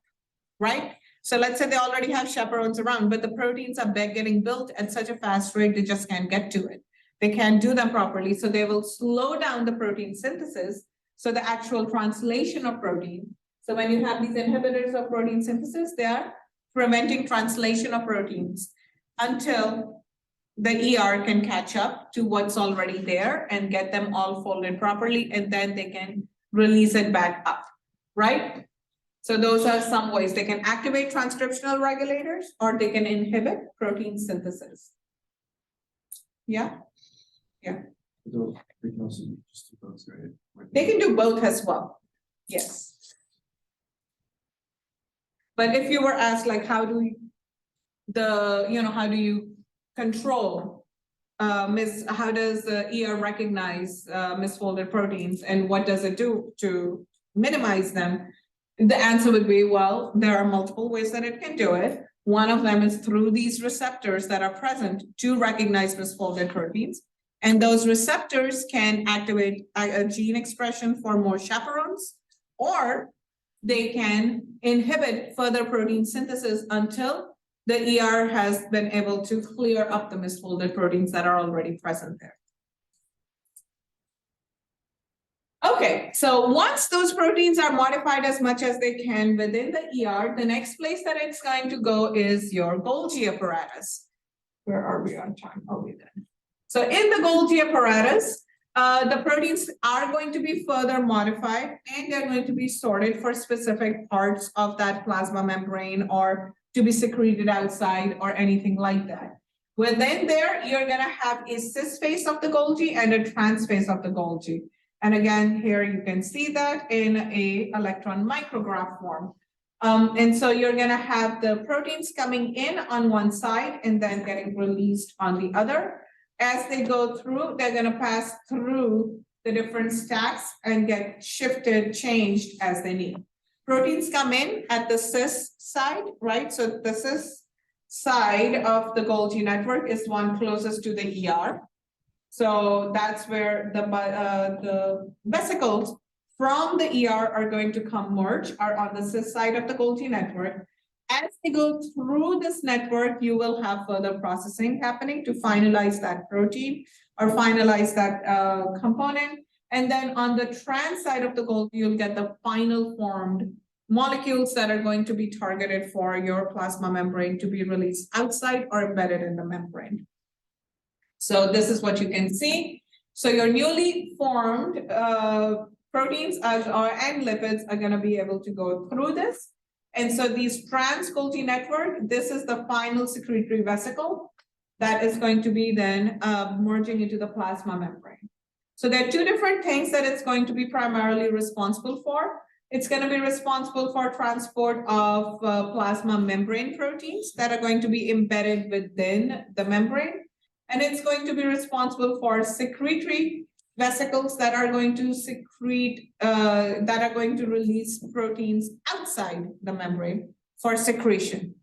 right? So let's say they already have chaperones around, but the proteins are getting built at such a fast rate, they just can't get to it. They can't do them properly, so they will slow down the protein synthesis. So the actual translation of protein. So when you have these inhibitors of protein synthesis, they are preventing translation of proteins until the ER can catch up to what's already there and get them all folded properly, and then they can release it back up, right? So those are some ways they can activate transcriptional regulators or they can inhibit protein synthesis. Yeah. Those, they can also do just do those, right? Like- They can do both as well, yes. But if you were asked like, how do how do you control how does the ER recognize misfolded proteins and what does it do to minimize them? The answer would be, well, there are multiple ways that it can do it. One of them is through these receptors that are present to recognize misfolded proteins. And those receptors can activate a gene expression for more chaperones, or they can inhibit further protein synthesis until the ER has been able to clear up the misfolded proteins that are already present there. Okay, so once those proteins are modified as much as they can within the ER, the next place that it's going to go is your Golgi apparatus. Where are we on time? Oh, we're done. So in the Golgi apparatus, the proteins are going to be further modified and they're going to be sorted for specific parts of that plasma membrane or to be secreted outside or anything like that. Within there, you're going to have a cis phase of the Golgi and a trans phase of the Golgi. And again, here you can see that in a electron micrograph form. And so you're going to have the proteins coming in on one side and then getting released on the other. As they go through, they're going to pass through the different stacks and get shifted, changed as they need. Proteins come in at the cis side, right? So the cis side of the Golgi network is one closest to the ER. So that's where the vesicles from the ER are going to come merge, are on the cis side of the Golgi network. As they go through this network, you will have further processing happening to finalize that protein or finalize that component. And then on the trans side of the Golgi, you'll get the final formed molecules that are going to be targeted for your plasma membrane to be released outside or embedded in the membrane. So this is what you can see. So your newly formed proteins and lipids are going to be able to go through this. And so these trans Golgi network, this is the final secretory vesicle that is going to be then merging into the plasma membrane. So there are two different things that it's going to be primarily responsible for. It's going to be responsible for transport of plasma membrane proteins that are going to be embedded within the membrane. And it's going to be responsible for secretory vesicles that are going to secrete, that are going to release proteins outside the membrane for secretion,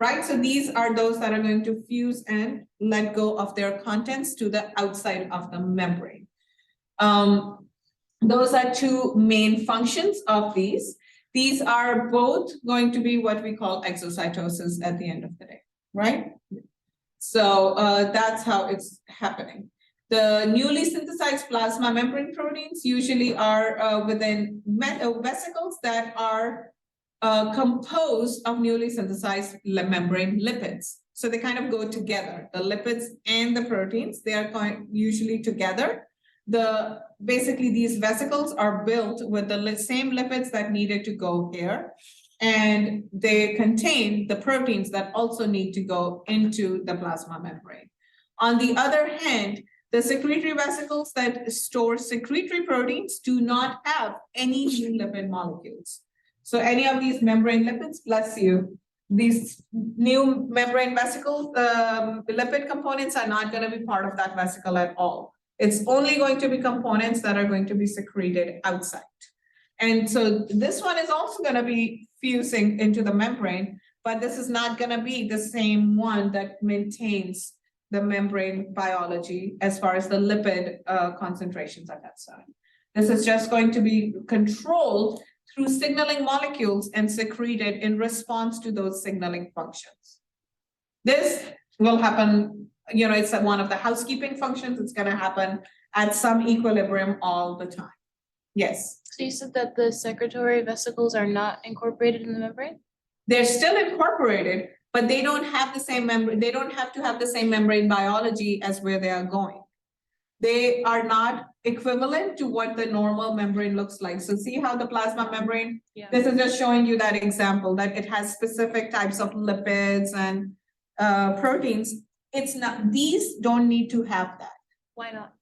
right? So these are those that are going to fuse and let go of their contents to the outside of the membrane. Those are two main functions of these. These are both going to be what we call exocytosis at the end of the day, right? So that's how it's happening. The newly synthesized plasma membrane proteins usually are within vesicles that are composed of newly synthesized membrane lipids. So they kind of go together, the lipids and the proteins, they are usually together. Basically these vesicles are built with the same lipids that needed to go here. And they contain the proteins that also need to go into the plasma membrane. On the other hand, the secretory vesicles that store secretory proteins do not have any new lipid molecules. So any of these membrane lipids, bless you, these new membrane vesicles, the lipid components are not gonna be part of that vesicle at all. It's only going to be components that are going to be secreted outside. And so this one is also gonna be fusing into the membrane, but this is not gonna be the same one that maintains the membrane biology as far as the lipid concentrations are concerned. This is just going to be controlled through signaling molecules and secreted in response to those signaling functions. This will happen, you know, it's one of the housekeeping functions. It's gonna happen at some equilibrium all the time. Yes, So you said that the secretory vesicles are not incorporated in the membrane? they're still incorporated, but they don't have the same membrane, they don't have to have the same membrane biology as where they are going. They are not equivalent to what the normal membrane looks like. So see how the plasma membrane, Yeah. this is just showing you that example, that it has specific types of lipids and proteins. It's not, these don't need to have that. Why not?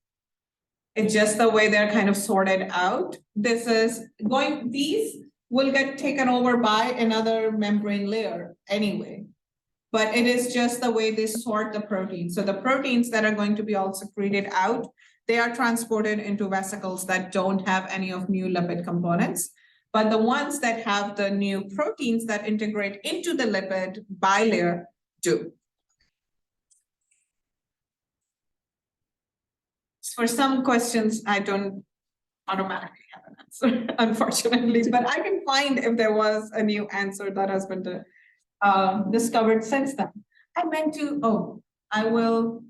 It's just the way they're kind of sorted out. This is going, these will get taken over by another membrane layer anyway. But it is just the way they sort the proteins. So the proteins that are going to be all secreted out, they are transported into vesicles that don't have any of new lipid components. But the ones that have the new proteins that integrate into the lipid bilayer do. For some questions, I don't automatically have an answer, unfortunately, but I can find if there was a new answer that has been discovered since then. I meant to, oh, I will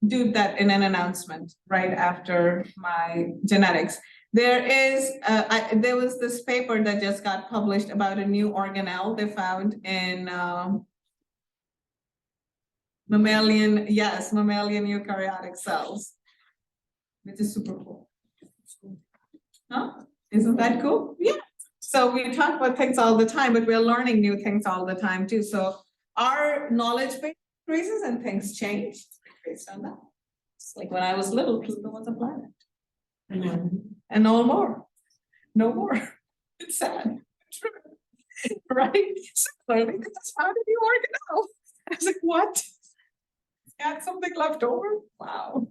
do that in an announcement right after my genetics. There is, there was this paper that just got published about a new organelle they found in mammalian eukaryotic cells, which is super cool. Huh? Isn't that cool? Yeah. So we talk about things all the time, but we're learning new things all the time too. So our knowledge base increases and things change based on that. It's like when I was little, Pluto was a planet. And no more. No more. It's sad. Right? Similarly, this is how did you organelle? I was like, what? Got something left over? Wow.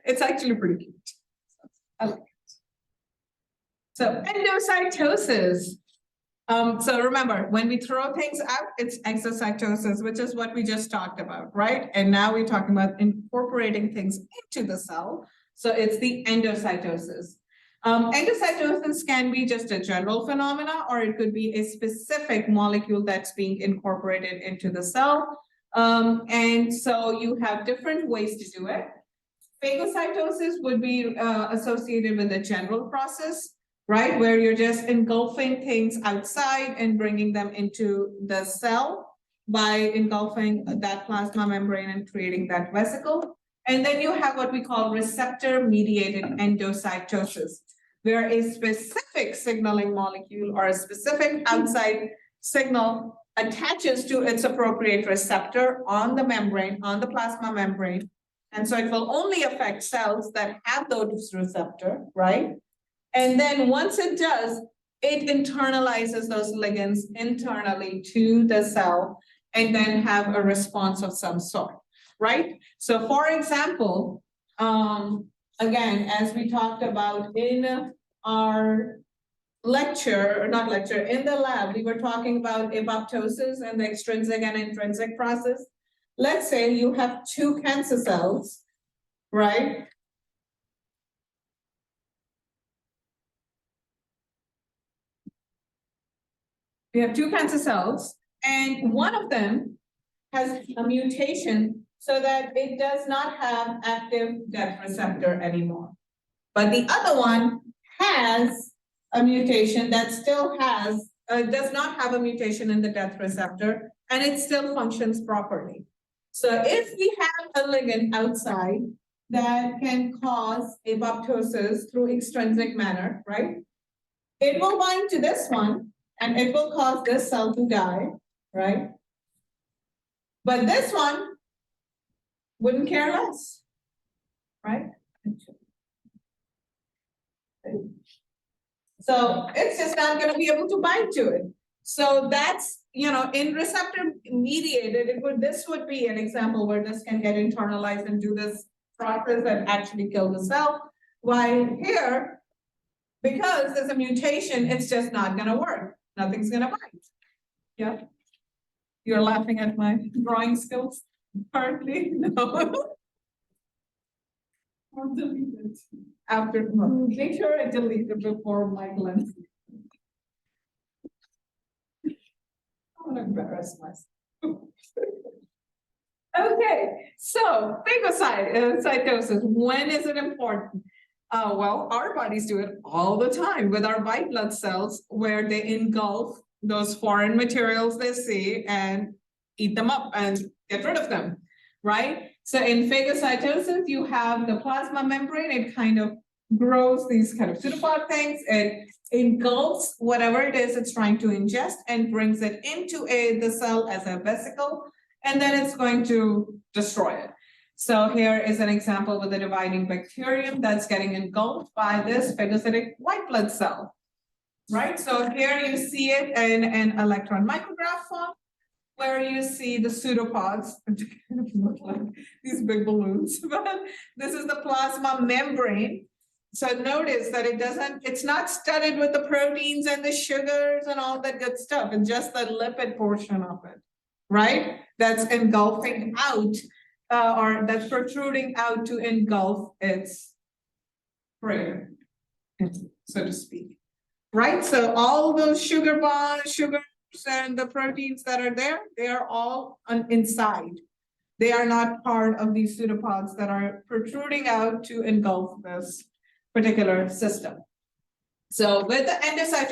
It's actually pretty cute. I like it. So endocytosis. So remember, when we throw things out, it's exocytosis, which is what we just talked about, right? And now we're talking about incorporating things into the cell. So it's the endocytosis. Endocytosis can be just a general phenomena, or it could be a specific molecule that's being incorporated into the cell. And so you have different ways to do it. Phagocytosis would be associated with a general process, right? Where you're just engulfing things outside and bringing them into the cell by engulfing that plasma membrane and creating that vesicle. And then you have what we call receptor-mediated endocytosis, where a specific signaling molecule or a specific outside signal attaches to its appropriate receptor on the membrane, on the plasma membrane. And so it will only affect cells that have those receptor, right? And then once it does, it internalizes those ligands internally to the cell and then have a response of some sort, right? So for example, again, as we talked about in our lecture, or not lecture, in the lab, we were talking about apoptosis and the extrinsic and intrinsic process. Let's say you have two cancer cells, right? We have two cancer cells, and one of them has a mutation so that it does not have active death receptor anymore. But the other one has a mutation that still has, does not have a mutation in the death receptor, and it still functions properly. So if we have a ligand outside that can cause apoptosis through extrinsic manner, right? It will bind to this one and it will cause this cell to die, right? But this one wouldn't care less, right? So it's just not going to be able to bind to it. So that's, in receptor mediated, this would be an example where this can get internalized and do this process and actually kill the cell. While here, because there's a mutation, it's just not gonna work. Nothing's gonna bind. Yeah. You're laughing at my drawing skills currently? No. I'll delete it after, make sure I delete it before my lens. I'm gonna embarrass myself. Okay, so phagocytosis, when is it important? Well, our bodies do it all the time with our white blood cells, where they engulf those foreign materials they see and eat them up and get rid of them, right? So in phagocytosis, you have the plasma membrane, it kind of grows these kind of pseudopod things, it engulfs whatever it is it's trying to ingest and brings it into the cell as a vesicle, and then it's going to destroy it. So here is an example with a dividing bacterium that's getting engulfed by this phagocytic white blood cell, right? So here you see it in an electron micrograph form, where you see the pseudopods, which kind of look like these big balloons, but this is the plasma membrane. So notice that it's not studded with the proteins and the sugars and all that good stuff. It's just the lipid portion of it, right? That's engulfing out, or that's protruding out to engulf its prey, so to speak, right? So all those sugars and the proteins that are there, they are all inside. They are not part of these pseudopods that are protruding out to engulf this particular system. So with the endocytic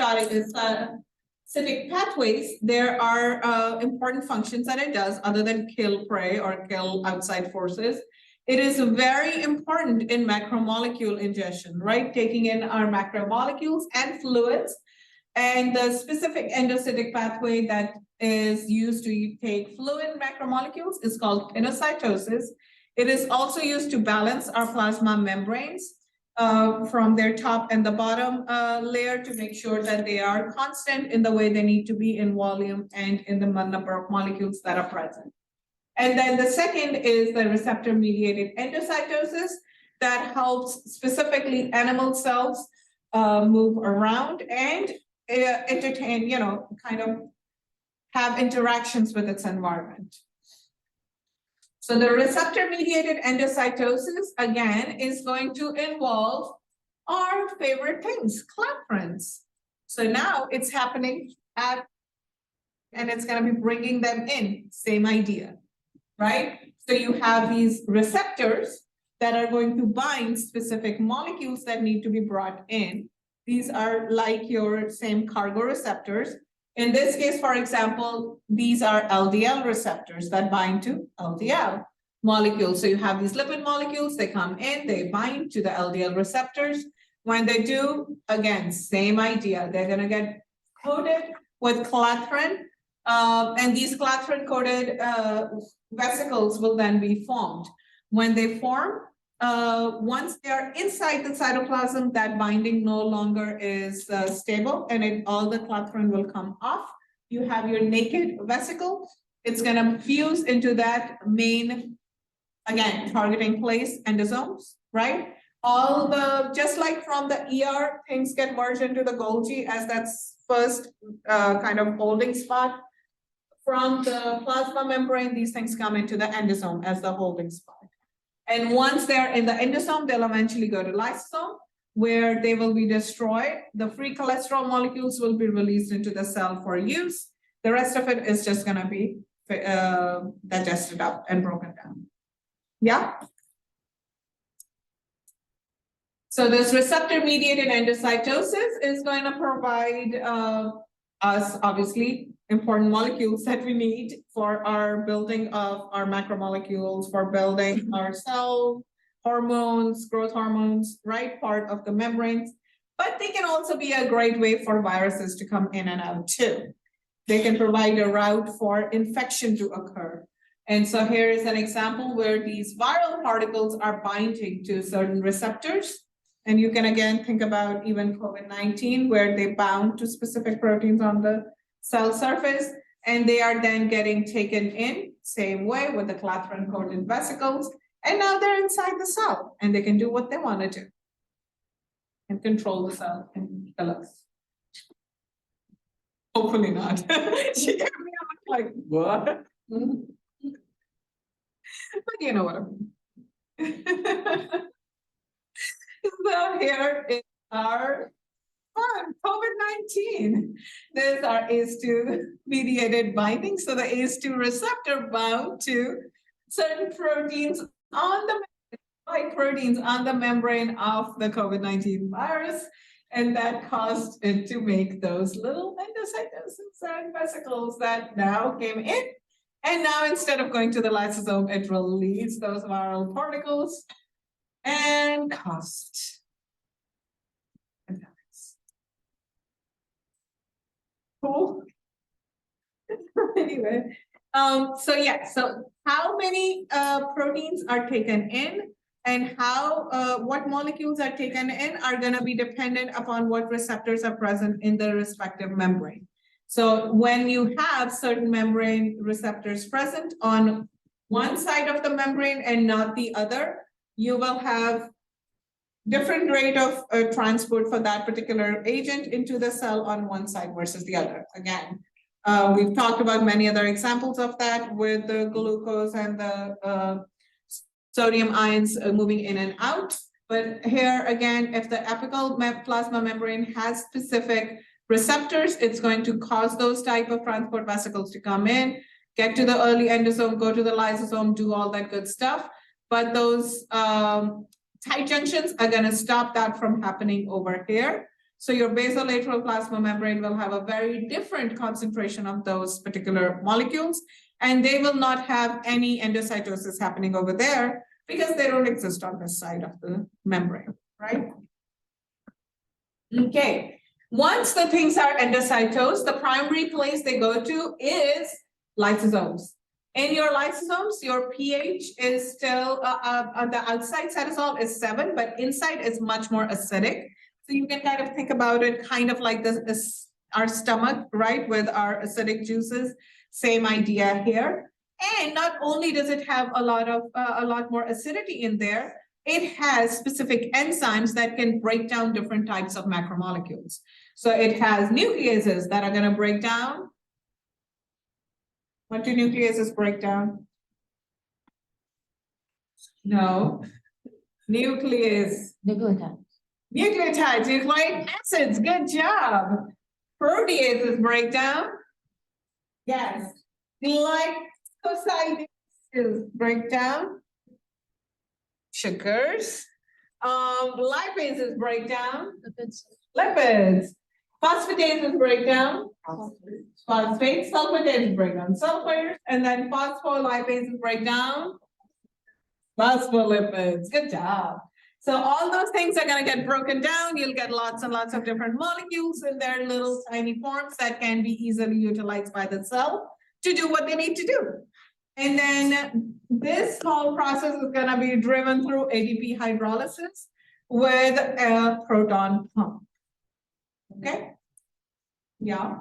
pathways, there are important functions that it does other than kill prey or kill outside forces. It is very important in macromolecule ingestion, right? Taking in our macromolecules and fluids. And the specific endocytic pathway that is used to take fluid macromolecules is called pinocytosis. It is also used to balance our plasma membranes from their top and the bottom layer to make sure that they are constant in the way they need to be in volume and in the number of molecules that are present. And then the second is the receptor-mediated endocytosis that helps specifically animal cells move around and entertain, kind of have interactions with its environment. So the receptor-mediated endocytosis, again, is going to involve our favorite things, clathrin. So now it's happening and it's going to be bringing them in, same idea, right? So you have these receptors that are going to bind specific molecules that need to be brought in. These are like your same cargo receptors. In this case, for example, these are LDL receptors that bind to LDL molecules. So you have these lipid molecules, they come in, they bind to the LDL receptors. When they do, again, same idea. They're going to get coated with clathrin, and these clathrin-coated vesicles will then be formed. When they form, once they are inside the cytoplasm, that binding no longer is stable, and all the clathrin will come off. You have your naked vesicle. It's going to fuse into that main, again, targeting place, endosomes, right? Just like from the ER, things get merged into the Golgi as that first kind of holding spot. From the plasma membrane, these things come into the endosome as the holding spot. And once they're in the endosome, they'll eventually go to lysosome, where they will be destroyed. The free cholesterol molecules will be released into the cell for use. The rest of it is just going to be digested up and broken down. Yeah. So this receptor-mediated endocytosis is going to provide us, obviously, important molecules that we need for our building of our macromolecules, for building our cell hormones, growth hormones, right, part of the membranes. But they can also be a great way for viruses to come in and out too. They can provide a route for infection to occur. And so here is an example where these viral particles are binding to certain receptors. And you can again think about even COVID-19, where they bound to specific proteins on the cell surface, and they are then getting taken in, same way with the clathrin-coated vesicles, and now they're inside the cell, and they can do what they want to do. And control the cell and kill us. Hopefully not. She gave me a look like, what? But you know what I mean. So here is our COVID-19. There's our ACE2 mediated binding. So the ACE2 receptor bound to certain proteins on the like proteins on the membrane of the COVID-19 virus. And that caused it to make those little endocytosis and vesicles that now came in. And now instead of going to the lysosome, it released those viral particles and caused attacks. Cool. Anyway, so yeah, so how many proteins are taken in and how what molecules are taken in are going to be dependent upon what receptors are present in the respective membrane. So when you have certain membrane receptors present on one side of the membrane and not the other, you will have different rate of transport for that particular agent into the cell on one side versus the other. Again, we've talked about many other examples of that with the glucose and the sodium ions moving in and out. But here again, if the apical plasma membrane has specific receptors, it's going to cause those type of transport vesicles to come in, get to the early endosome, go to the lysosome, do all that good stuff. But those tight junctions are going to stop that from happening over here. So your basolateral plasma membrane will have a very different concentration of those particular molecules, and they will not have any endocytosis happening over there because they don't exist on this side of the membrane, right? Okay. Once the things are endocytosed, the primary place they go to is lysosomes. In your lysosomes, your pH is still on the outside cytosol is 7, but inside is much more acidic. So you can kind of think about it kind of like this our stomach, right, with our acidic juices. Same idea here. And not only does it have a lot more acidity in there, it has specific enzymes that can break down different types of macromolecules. So it has nucleases that are going to break down. What do nucleases break down? No. Nuclease. Nucleotides. Nucleotides, nucleic acids. Good job. Proteases break down. Yes. Glycosides break down. Sugars. Lipases break down. Lipids. Phosphatases break down. Phosphates. Sulfatases break down sulfurs. And then phospholipases break down. Phospholipids. Good job. So all those things are going to get broken down. You'll get lots and lots of different molecules in their little tiny forms that can be easily utilized by the cell to do what they need to do. And then this whole process is going to be driven through ATP hydrolysis with a proton pump. Okay? Yeah.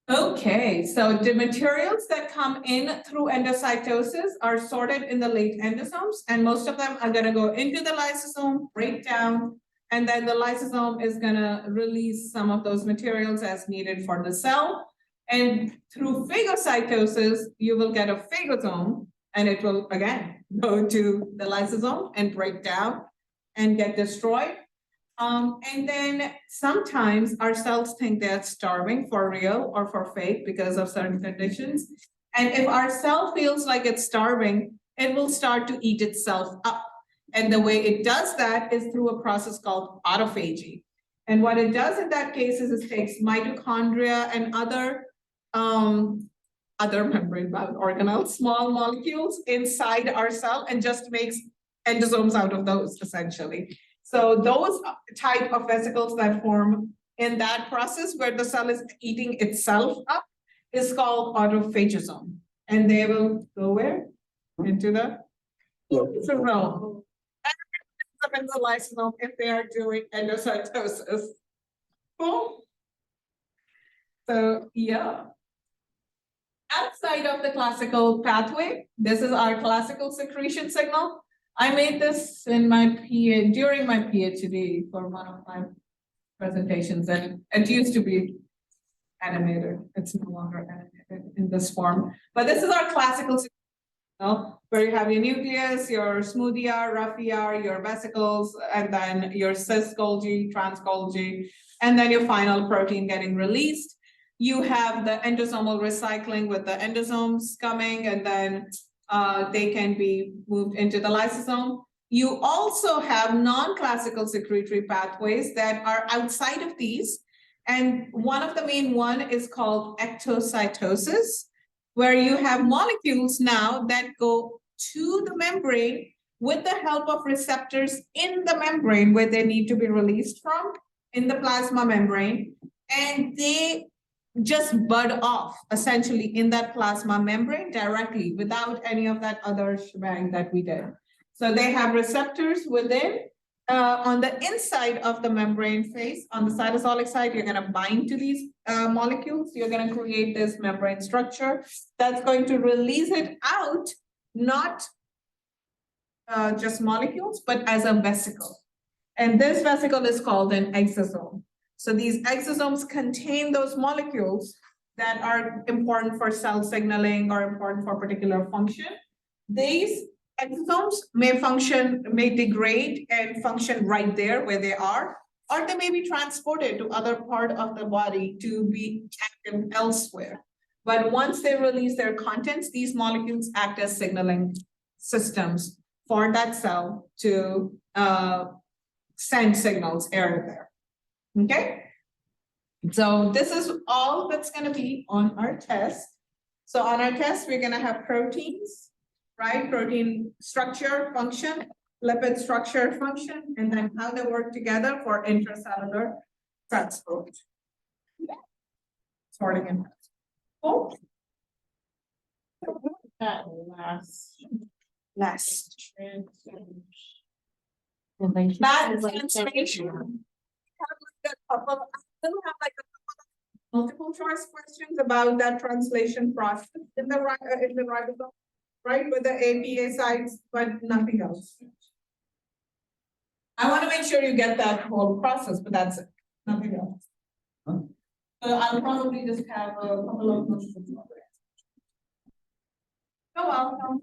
Okay, so the materials that come in through endocytosis are sorted in the late endosomes, and most of them are going to go into the lysosome, break down, and then the lysosome is going to release some of those materials as needed for the cell. And through phagocytosis, you will get a phagosome, and it will again go to the lysosome and break down and get destroyed. And then sometimes our cells think they're starving for real or for fake because of certain conditions. And if our cell feels like it's starving, it will start to eat itself up. And the way it does that is through a process called autophagy. And what it does in that case is it takes mitochondria and other membrane-bound organelles, small molecules inside our cell, and just makes endosomes out of those, essentially. So those type of vesicles that form in that process where the cell is eating itself up is called autophagosome. And they will go where? Into the lysosome. Up in the lysosome if they are doing endocytosis. Cool. So, yeah. Outside of the classical pathway, this is our classical secretion signal. I made this in my during my PhD for one of my presentations, and it used to be animated. It's no longer animated in this form, but this is our classical signal where you have your nucleus, your smooth ER, rough ER, your vesicles, and then your cis Golgi, trans Golgi, and then your final protein getting released. You have the endosomal recycling with the endosomes coming, and then they can be moved into the lysosome. You also have non-classical secretory pathways that are outside of these. And one of the main one is called ectocytosis, where you have molecules now that go to the membrane with the help of receptors in the membrane where they need to be released from in the plasma membrane. And they just bud off essentially in that plasma membrane directly without any of that other shebang that we did. So they have receptors within, on the inside of the membrane face, on the cytosolic side, you're gonna bind to these molecules. You're gonna create this membrane structure that's going to release it out, not just molecules, but as a vesicle. And this vesicle is called an exosome. So these exosomes contain those molecules that are important for cell signaling or important for particular function. These exosomes may degrade and function right there where they are, or they may be transported to other part of the body to be active elsewhere. But once they release their contents, these molecules act as signaling systems for that cell to send signals here and there. Okay? So this is all that's gonna be on our test. So on our test, we're gonna have proteins, right? Protein structure, function, lipid structure, function, and then how they work together for intracellular transport. Sorting and transport. That Last. Relation. That translation. Have like a couple of, I still have like a couple of multiple choice questions about that translation process in the ribosome, right, with the APA sites, but nothing else. I want to make sure you get that whole process, but that's it, nothing else. So I'll probably just have a couple of multiple choice. You're welcome.